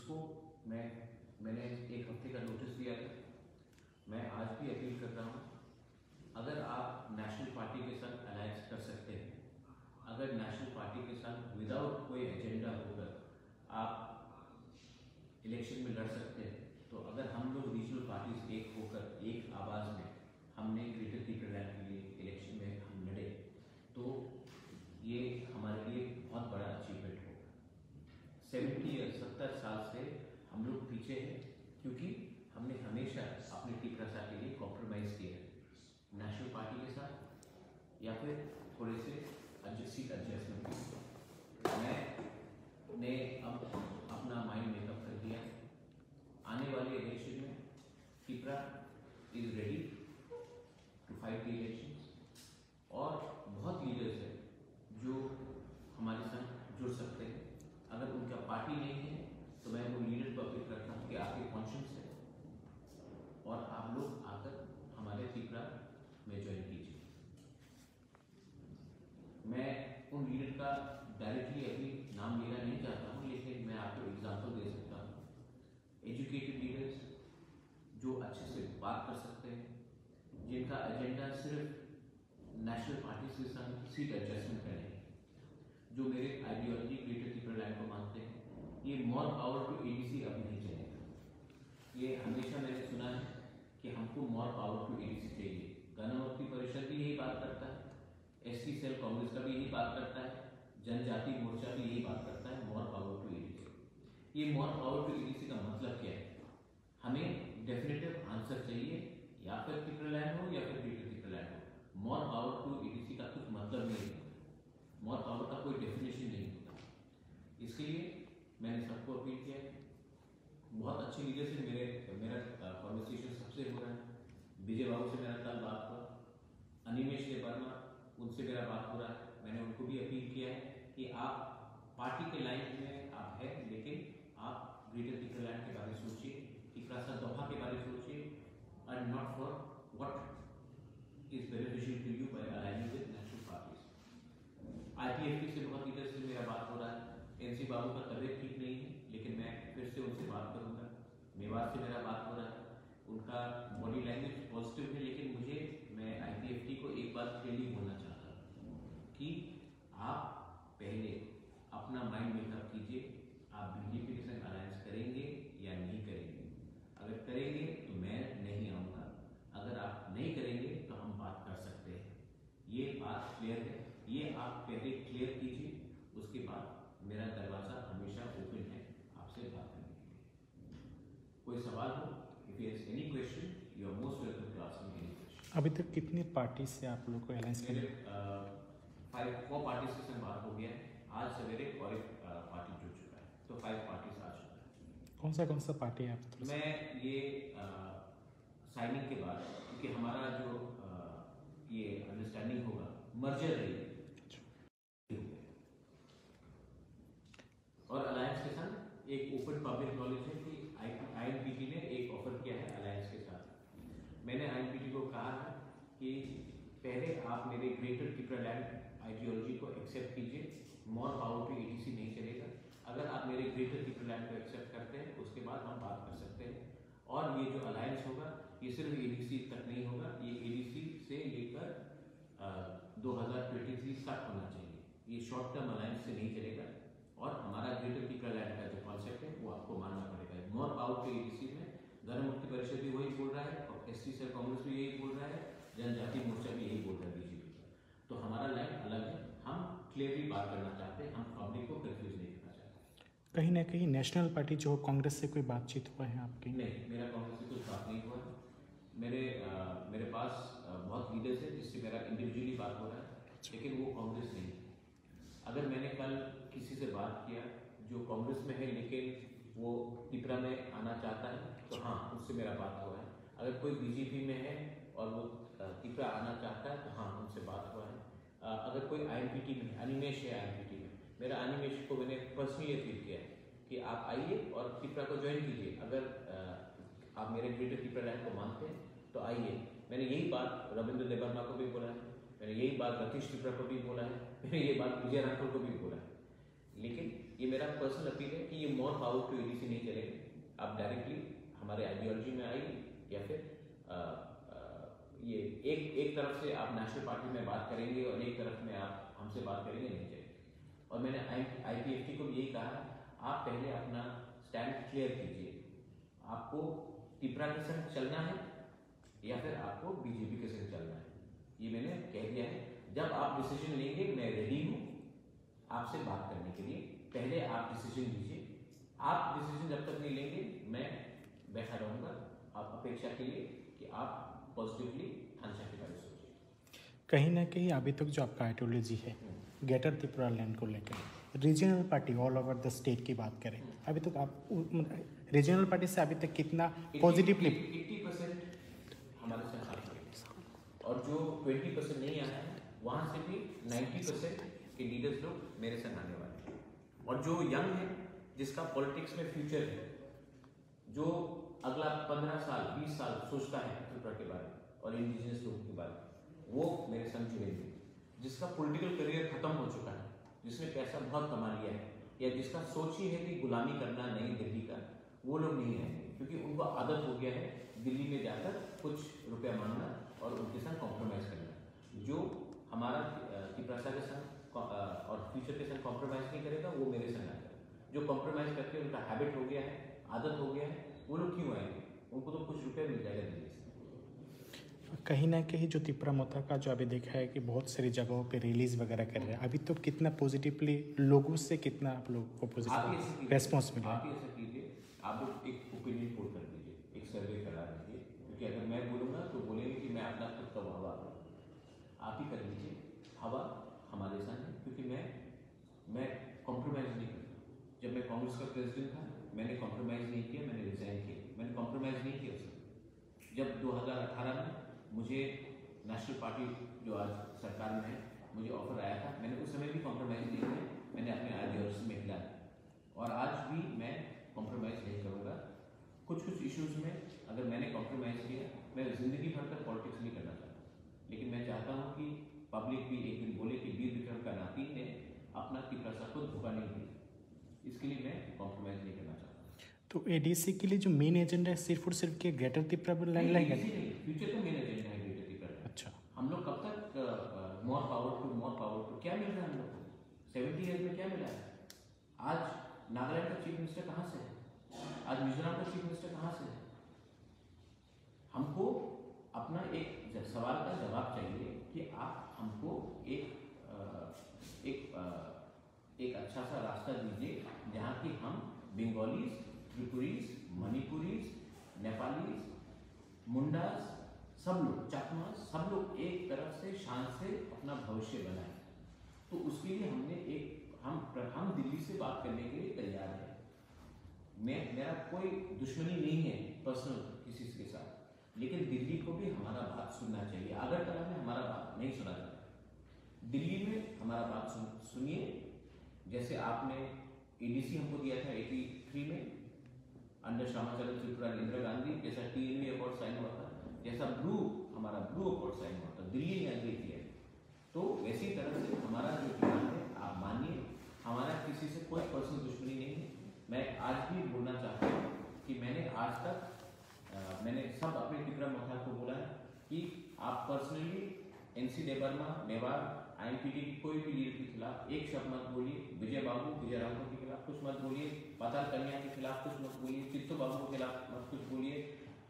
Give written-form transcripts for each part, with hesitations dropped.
जिसको मैंने एक हफ्ते का नोटिस दिया था। मैं आज भी अपील कर रहा हूँ, अगर आप नेशनल पार्टी के साथ अलायंस कर सकते हैं, अगर नेशनल पार्टी के साथ विदाउट कोई एजेंडा होकर आप इलेक्शन में लड़ सकते हैं, तो अगर हम लोग रीजनल पार्टीज एक होकर एक आवाज़ में हमने ग्रेटर पीपललैंड के लिए इलेक्शन में हम लड़े, तो ये हमारे लिए बहुत बड़ा अचीवमेंट होगा। 70 साल से हम लोग पीछे हैं, क्योंकि हमने हमेशा अपने टिपरासा के लिए कॉम्प्रोमाइज़ किया है नेशनल पार्टी के साथ या फिर थोड़े से सीट एडजस्टमेंट के। मैंने अब अपना माइंड मेकअप कर दिया। आने वाले इलेक्शन में Tipra is ready to fight the elections, और बहुत लीडर्स हैं जो हमारे साथ जुड़ सकते हैं। अगर उनका पार्टी नहीं है तो मैं वो लीडर को अपील करता हूँ कि आपके कॉन्शियस है और आप लोग आकर हमारे टिपरा में ज्वाइन कीजिए। मैं उन लीडर का डायरेक्टली अभी नाम लेना नहीं चाहता हूँ, लेकिन मैं आपको एग्जांपल दे सकता हूँ। एजुकेटेड लीडर्स जो अच्छे से बात कर सकते हैं, जिनका एजेंडा सिर्फ नेशनल पार्टी के साथ सीट एडजस्टमेंट करने, जो मेरे आइडियोलॉजी ग्रेटर पीपललैंड को मानते हैं। ये मोर पावर टू एडीसी अब नहीं चलेगा। ये हमेशा मैंने सुना है कि हमको मोर पावर टू एडीसी चाहिए। गणमुक्ति परिषद भी यही बात करता है, एसटी सेल कांग्रेस का भी यही बात करता है, जनजाति मोर्चा भी यही बात करता है, मोर पावर टू एडीसी। ये मोर पावर टू एडीसी का मतलब क्या है? हमें डेफिनेटिव आंसर चाहिए, या फिर पीपललैंड हो या फिर ग्रेटर पीपललैंड हो। मोर पावर टू एडीसी का कुछ मतलब नहीं है, मोर पावर का कोई डेफिनेशन नहीं होता। इसके लिए मैंने सबको अपील किया है। बहुत अच्छे लीडर से मेरा कॉन्वर्सेशन सबसे हो रहा है। विजय बाबू से मेरा कल बात हुआ, अनिमेश वर्मा, उनसे मेरा बात हो रहा है। मैंने उनको भी अपील किया है कि आप पार्टी के लाइन में आप हैं, लेकिन आप ग्रेटर पीपललैंड के बारे में सोचिए, टिपरासा दोहा के बारे में सोचिए, and not for what is beneficial to you by aligning with national parties. IPFT से बहुत लीडर से मेरा बात हो रहा है। एनसी बाबू का तबीयत ठीक नहीं है, लेकिन मैं फिर से उनसे बात करूंगा। मेवाड़ से मेरा बात हो रहा है, उनका बॉडी लैंग्वेज पॉजिटिव है, लेकिन मैं आईपीएफटी को एक बात क्लियरली बोलना चाहता हूँ कि आप पहले अपना माइंड मेकअप कीजिए, आप बीजेपी के साथ अलायंस करेंगे या नहीं करेंगे। अगर करेंगे तो मैं नहीं आऊँगा, अगर आप नहीं करेंगे तो हम बात कर सकते हैं। ये बात क्लियर है, ये आप पहले क्लियर कीजिए, उसके बाद मेरा दरवाज़ा हमेशा ओपन है आपसे बात करने के लिए। कोई सवाल हो, if you have any question, you are most welcome to ask me any question. अभी तक कितनी पार्टी से आप लोग को अलायंस मेरे 4 पार्टी से बात हो गया है। आज सवेरे और एक पार्टी जुड़ चुका है, तो 5 पार्टी आ चुका है। कौन सा पार्टी है आप? मैं ये साइनिंग के बाद, क्योंकि हमारा जो ये अंडरस्टैंडिंग होगा, मर्जर है और अलायंस के साथ एक ओपन पब्लिक नॉलेज है कि आईएनपीटी ने एक ऑफर किया है अलायंस के साथ। मैंने आईएनपीटी को कहा है कि पहले आप मेरे ग्रेटर पीपललैंड आइडियोलॉजी को एक्सेप्ट कीजिए, मोर पावर टू एडीसी नहीं चलेगा। अगर आप मेरे ग्रेटर पीपललैंड को एक्सेप्ट करते हैं, उसके बाद हम बात कर सकते हैं। और ये जो अलायंस होगा, ये सिर्फ एडीसी तक नहीं होगा, ये एडीसी से लेकर 2023 तक होना चाहिए। ये शॉर्ट टर्म अलायंस से नहीं चलेगा। और हमारा ग्रेटर पीपललैंड का जो कॉन्सेप्ट है वो आपको मानना पड़ेगा। मोर पावर टू एडीसी में गणमुक्ति परिषद भी वही बोल रहा है, और एसटी सेल कांग्रेस भी यही बोल रहा है, जनजाति मोर्चा भी यही बोल रहा है बीजेपी का। तो हमारा लाइन अलग है, हम क्लियरली बात करना चाहते हैं, हम पब्लिक को कंफ्यूज नहीं करना चाहते। कहीं ना कहीं नेशनल पार्टी जो कांग्रेस से कोई बातचीत हुआ है आपकी? नहीं, मेरा कांग्रेस से कुछ बात नहीं हुआ है। मेरे पास बहुत लीडर्स है जिससे मेरा इंडिविजुअली बात हो रहा है, लेकिन वो कांग्रेस नहीं है। अगर मैंने कल किसी से बात किया जो कांग्रेस में है लेकिन वो टिपरा में आना चाहता है, तो हाँ, उससे मेरा बात हुआ है। अगर कोई बीजेपी में है और वो टिपरा आना चाहता है, तो हाँ, उनसे बात हुआ है। अगर कोई आईएनपीटी में, अनिमेश है आईएनपीटी में, मेरा अनिमेश को मैंने पर्सनली अपील किया है कि आप आइए और टिपरा को ज्वाइन कीजिए। अगर आप मेरे ग्रेटर पीपललैंड को मानते हैं तो आइए। मैंने यही बात रविंद्र देवर्मा को भी बोला है, मैंने यही बात रतीश टिपरा को भी बोला है, मैंने ये बात विजय राठौर को भी बोला है। लेकिन ये मेरा पर्सनल अपील है कि ये लिए मोर पावर टू एडीसी नहीं चलेगा। आप डायरेक्टली हमारे आइडियोलॉजी में आइए या फिर ये एक तरफ से आप नेशनल पार्टी में बात करेंगे और एक तरफ में आप हमसे बात करेंगे, नहीं चलेगा। और मैंने IPFT को भी यही कहा, आप पहले अपना स्टैंड क्लियर कीजिए, आपको टिपरा के संग चलना है या फिर आपको बीजेपी के संग चलना है, ये मैंने कह दिया है। जब आप डिसीजन लेंगे मैं रेडी हूँ आपसे बात करने के लिए, पहले आप डिसीजन लीजिए। आप डिसीजन जब तक नहीं लेंगे मैं बैठा रहूँगा आप अपेक्षा के लिए कि आप पॉजिटिवली थानसा के बारे में सोचिए। कहीं ना कहीं अभी तक जो आपका आइडियोलॉजी है ग्रेटर त्रिपुरा लैंड को लेकर, regional party all over the state की बात करें, अभी तक आप रीजनल पार्टी से अभी तक कितना पॉजिटिवली 80% हमारे साथ आ गए और जो 20% नहीं आया है वहाँ से भी 90% के लीडर्स लोग मेरे साथ आने वाले हैं। और जो यंग है, जिसका पॉलिटिक्स में फ्यूचर है, जो अगला 15 साल 20 साल सोचता है त्रिपुरा के बारे में और इंडिजिनस लोगों के बारे में, वो मेरे संग जुड़ेंगे। जिसका पॉलिटिकल करियर खत्म हो चुका है, जिसने पैसा बहुत कमा लिया है या जिसका सोच ही है कि गुलामी करना नई दिल्ली का, वो लोग नहीं आएंगे क्योंकि उनको आदत हो गया है दिल्ली में जाकर कुछ रुपया मांगना और उनके साथ कॉम्प्रोमाइज़ करना। जो हमारा त्रिपुरा के साथ और फ्यूचर के साथ कॉम्प्रोमाइज़ नहीं करेगा वो मेरे संग आएगा। जो कॉम्प्रोमाइज़ करके उनका हैबिट हो गया है, आदत हो गया है, वो लोग क्यों आएंगे? उनको तो कुछ रुपये मिल जाएगा दिल्ली से। कहीं ना कहीं जो त्रिपुरा मोता का जो अभी देखा है कि बहुत सारी जगहों पे रिलीज वगैरह कर रहे हैं, अभी तो कितना पॉजिटिवली लोगों से कितना आप लोग को पॉजिटिव रेस्पॉन्स मिला? आप ऐसा कीजिए, आप लोग एक ओपिनियन पोल कर दीजिए, एक सर्वे करा दीजिए, क्योंकि अगर मैं बोलूँगा तो बोलेंगे कि मैं अपना खुद का हवा आप ही कर लीजिए। हवा हमारे साथ है क्योंकि मैं कॉम्प्रोमाइज़ नहीं करता। जब मैं कांग्रेस का प्रेसिडेंट था मैंने कॉम्प्रोमाइज़ नहीं किया, मैंने रिजाइन किया, मैंने कॉम्प्रोमाइज़ नहीं किया उसमें। जब 2018 में मुझे नेशनल पार्टी जो आज सरकार में है मुझे ऑफर आया था, मैंने उस समय भी कॉम्प्रोमाइज़ नहीं किया, मैंने अपने आइडियोलॉजी में हिला और आज भी मैं कॉम्प्रोमाइज़ नहीं करूँगा। कुछ इश्यूज़ में अगर मैंने कॉम्प्रोमाइज़ किया, मैं ज़िंदगी भर तक पॉलिटिक्स नहीं करना चाहता, लेकिन मैं चाहता हूँ कि पब्लिक भी एक दिन बोले कि वीर विक्रम का नाती ने अपना त्रिपुरा को धोखा नहीं दिया, इसके लिए मैं कॉम्प्रोमाइज़ नहीं करना चाहता। तो एडीसी के लिए जो मेन एजेंडा है सिर्फ और सिर्फ के greater Tripura land line, future का मेन एजेंडा है ग्रेटर त्रिपुरा। अच्छा, हम लोग कब तक मोर पावर टू क्या मिल रहा है हम लोग को? 70 ईयर्स में क्या मिला है? आज नागालैंड का चीफ मिनिस्टर कहाँ से है? आज मिजोरम का चीफ मिनिस्टर कहाँ से है? हमको अपना एक सवाल का जवाब चाहिए कि आप हमको एक अच्छा सा रास्ता दीजिए जहाँ कि हम बंगालीज, त्रिपुरीज, मणिपुरीज, नेपालीज, मुंडास, सब लोग, चकमा, सब लोग एक तरफ से शान से अपना भविष्य बनाए। तो उसके लिए हमने हम दिल्ली से बात करने के लिए तैयार है। मेरा कोई दुश्मनी नहीं है पर्सनल किसी के साथ, लेकिन दिल्ली को भी हमारा बात सुनना चाहिए। अगरतला में हमारा बात नहीं सुना जाता, दिल्ली में हमारा बात सुनिए। जैसे आपने एडीसी हमको दिया था 83 में अंडर श्यामाचरण त्रिपुरा इंदिरा गांधी, जैसा TNV अकॉर्ड साइन हुआ था, जैसा हमारा ब्लू अकॉर्ड साइन हुआ था, दिल्ली ने एग्री किया। तो वैसी तरह से हमारा जो प्लान है आप मानिए, हमारा किसी से कोई पर्सनल दुश्मनी नहीं है। मैं आज भी बोलना चाहता हूँ कि मैंने आज तक मैंने सब अपने त्रिपुरा मोता को बोला है कि आप personally NC Debbarma, Mewar, IMPD की कोई भी लीडर के खिलाफ एक शब्द मत बोलिए। विजय राघव के खिलाफ कुछ मत बोलिए, पाताल कन्या के खिलाफ कुछ मत बोलिए, चित्तो बाबू के खिलाफ मत कुछ बोलिए,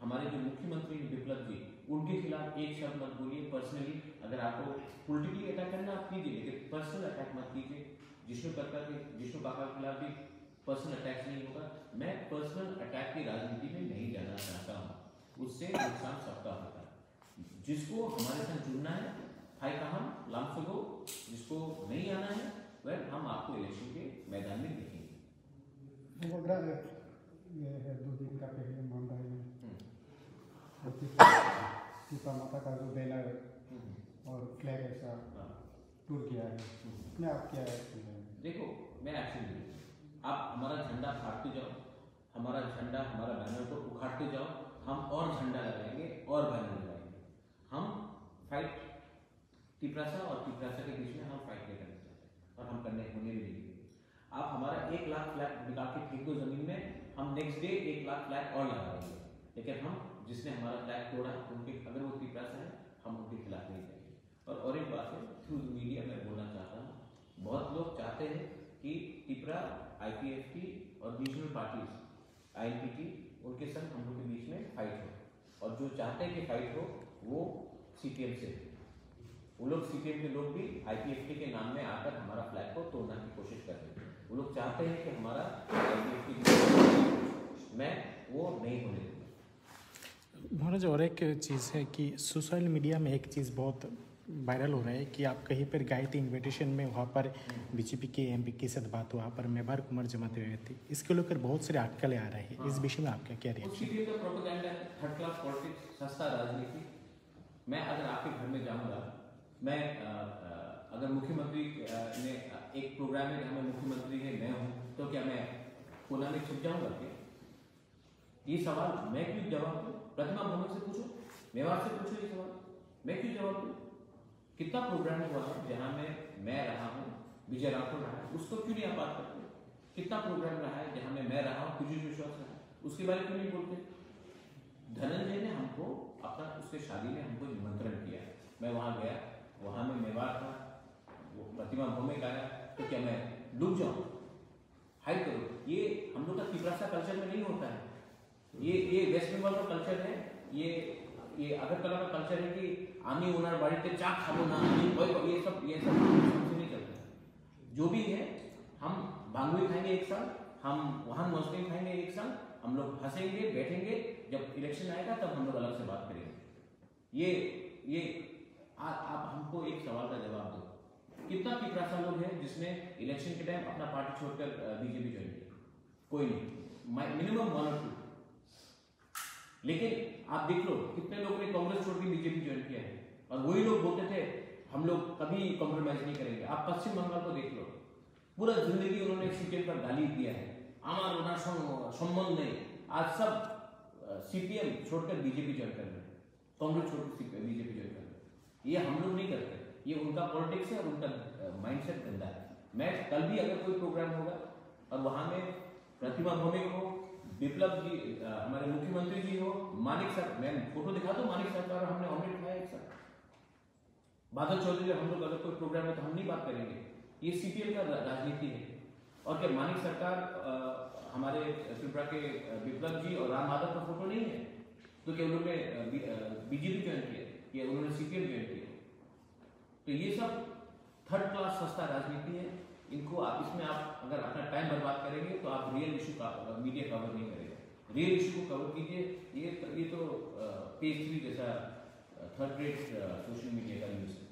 हमारे जो मुख्यमंत्री बिप्लब जी उनके खिलाफ एक शब्द मत बोलिए। पर्सनली अगर आपको पॉलिटिकली अटैक करना आप कीजिए, लेकिन पर्सनल अटैक मत कीजिए। जिष्णु काका के खिलाफ भी पर्सनल अटैक नहीं होगा। मैं पर्सनल अटैक की राजनीति में नहीं जाना चाहता हूँ, उससे नुकसान सबका होता है। जिसको हमारे साथ जुड़ना है हाई कहाम लामसुगो, जिसको नहीं आना है वह हम आपको इलेक्शन के मैदान में देखेंगे। ये है 2 दिन का पहले मामला है त्रिपुरा माता का जो बैनर और फ्लैग ऐसा टूट गया है, उसमें आप क्या एक्शन है? देखो मैं एक्शन लूँ, आप हमारा झंडा फाड़ते जाओ, हमारा झंडा हमारा बैनर को उखाड़ते जाओ, हम और झंडा लगाएंगे और बैनर लगाएंगे। हम फाइट त्रिपुरा और त्रिपुरा के बीच में हम फाइट नहीं करना चाहते और हम करने होने भी नहीं देंगे। आप हमारा 1 लाख फ्लैग निकाल के फेंक दो जमीन में, हम नेक्स्ट डे 1 लाख फ्लैग और लगा देंगे, लेकिन हम जिसने हमारा फ्लैग तोड़ा उनके, अगर वो त्रिपुरा से है, हम उनके खिलाफ नहीं जाएंगे। और एक बात है, थ्रू मीडिया मैं बोलना चाहता हूँ, बहुत लोग चाहते हैं कि त्रिपुरा IPFT और रीजनल पार्टीज INPT उनके संग हम लोग के बीच में फाइट हो, और जो चाहते हैं कि फाइट हो वो CPM से, वो लोग CPM के लोग भी IPFT के नाम में आकर हमारा फ्लैग को तोड़ने की कोशिश कर रहे हैं। वो लोग चाहते हैं कि हमारा IPFT में वो नहीं होने देंगे। महाराज और एक चीज़ है कि सोशल मीडिया में एक चीज़ बहुत वायरल हो रहा है कि आप कहीं पर गए थे इन्विटेशन में, वहाँ पर BJP के MP के साथ बात हुआ, पर मेवार कुमार जमाते हुए थे, इसके लेकर बहुत सारे अटकलें आ रहे हैं। इस विषय में आपका क्या रिएक्शन? CPM का प्रोपेगेंडा है, थर्ड क्लास पॉलिटिक्स, सस्ता राजनीति। मैं अगर आपके घर में जाऊंगा, मैं अगर मुख्यमंत्री ने एक प्रोग्राम है जहाँ मैं मुख्यमंत्री है मैं हूँ, तो क्या मैं कोना में छुप जाऊंगा क्या? ये सवाल मैं क्यों जवाब दूँ? प्रतिमा भौमिक से पूछो, मेवाड़ से पूछो ये सवाल, मैं क्यों जवाब दूँ? कितना प्रोग्राम हुआ है जहाँ मैं रहा हूँ, विजय राठौर रहा है, उसको क्यों नहीं आप बात करते? कितना प्रोग्राम रहा है जहाँ मैं रहा हूँ, पीयूष विश्वास रहा है, उसके बारे में क्यों नहीं बोलते? धनंजय ने हमको अपना उसके शादी में हमको निमंत्रण किया, मैं वहाँ गया, वहाँ में मेवाड़ था, वो प्रतिमा भौमिक आया, तो क्या मैं डूब जाऊँ? हाई करो, ये हम लोग का त्रिपुरा कल्चर में नहीं होता है। ये वेस्ट बंगाल का कल्चर है, ये अगरतला का कल्चर है कि आमी ओनर बाड़ी के चाक खाबो ना, ये सब हमसे नहीं चलता है। जो भी है, हम भांगुई खाएंगे एक साल, हम वहाँ मौसमी खाएंगे एक साल, हम लोग हंसेंगे, बैठेंगे, जब इलेक्शन आएगा तब हम लोग अलग से बात करेंगे। ये आप हमको एक सवाल का जवाब दो, कितना त्रिपुरा लोग हैं जिसने इलेक्शन के टाइम अपना पार्टी छोड़कर BJP ज्वाइन किया? कोई नहीं, मिनिमम 1 और 2। लेकिन आप देख लो कितने लोगों ने कांग्रेस छोड़ के BJP ज्वाइन किया है, और वही लोग बोलते थे हम लोग कभी कॉम्प्रोमाइज नहीं करेंगे। आप पश्चिम बंगाल को देख लो, पूरा जिंदगी उन्होंने CPM पर गाली दिया है, आमार ओनार संबंध नहीं। आज सब CPM छोड़कर BJP ज्वाइन कर रहे हैं, कांग्रेस छोड़कर BJP ज्वाइन कर रहे हैं। ये हम लोग नहीं करते, ये उनका पॉलिटिक्स है और उनका माइंडसेट गंदा है। मैं कल भी अगर कोई प्रोग्राम होगा और वहां में प्रतिमा भौमिक हो, विप्लव जी हमारे मुख्यमंत्री जी हो, मानिक सर, मैं फोटो दिखा दो, मानिक सरकार हमने ऑमलेट खाया एक साथ, बादल चौधरी, हम लोग अगर कोई प्रोग्राम है तो हम नहीं बात करेंगे। ये CPM का राजनीति है। और क्या मानिक सरकार हमारे त्रिपुरा के विप्लव जी और राम माधव का फोटो नहीं है? तो क्या उन्होंने BJP ज्वाइन किया या उन्होंने CPM ज्वाइन किया? तो ये सब थर्ड क्लास सस्ता राजनीति है। इनको आप इसमें आप अगर अपना टाइम बर्बाद करेंगे तो आप रियल इशू का मीडिया कवर नहीं करेगा। रियल इशू को कवर कीजिए। ये तो पेज 3 जैसा थर्ड रेट सोशल मीडिया का न्यूज़ है।